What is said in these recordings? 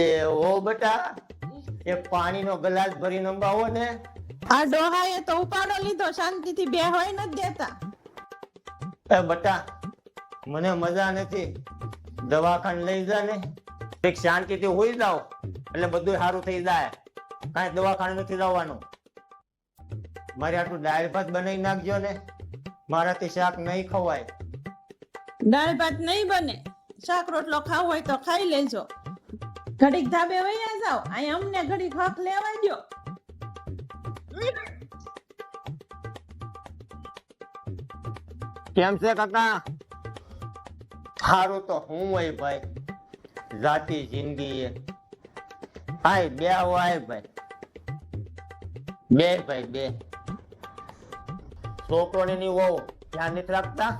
એ ઓ બેટા, એક પાણીનો ગ્લાસ ભરીને અંબાવો ને. આ ડોહાએ તો ઉપાડો લીધો, શાંતિથી બે હોય નથી દેતા. એ બેટા, મને મજા નથી, દવાખાને લઈ જા ને. એક શાંતિથી હોઈ જાવ એટલે બધું સારું થઈ જાય, કાંઈ દવાખાને નથી જવાનું. મારે આટલું દાળ ભાત બનાવી નાખજો ને, મારાથી શાક નહીં ખવાય. દાળ ભાત નહીં બને, શાક રોટલો ખાવો હોય તો ખાઈ લેજો. ઘડીક ધાબે વયા જાવ, અહીં અમને ઘડીક હક લેવા દો. કેમ છે કાકા? સારું તો હું હોય ભાઈ, જાતી જિંદગી એ. આય બે આવો, આય ભાઈ, બે ભાઈ બે. છોકરોની ની વહુ ધ્યાન નથી રાખતા?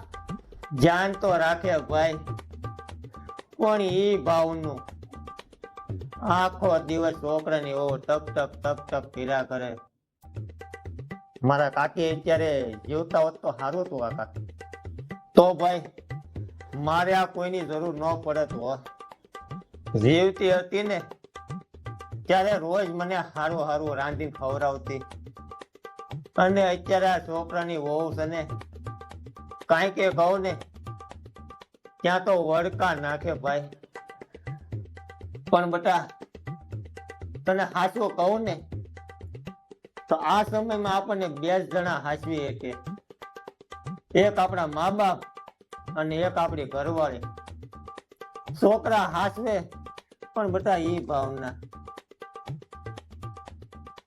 ધ્યાન તો રાખે ભાઈ, પણ ઈ ભાવનું. આખો દિવસ છોકરાની વહુ ટક ટક ટક ટક પીરા કરે. મારા કાકી અત્યારે જીવતા હોત તો સારું હતું. આ કાકી તો ભાઈ મારે આ કોઈની જરૂર ન પડે. તો જીવતી હતી ને ત્યારે રોજ મને હારું હારું રાંધીને ખવડાવતી, અને અત્યારે આ છોકરાની વહુ છે ને, કાંઈ કે કહું ને ત્યાં તો વડકા નાખે ભાઈ. પણ બેટા તને હાચું કહું ને તો આ સમયમાં આપણને બે જ જણા હાચવી શકે, એક આપણા મા બાપ અને એક આપણી ઘરવાળી. છોકરા હાચવે પણ બેટા ઈ ભાવના,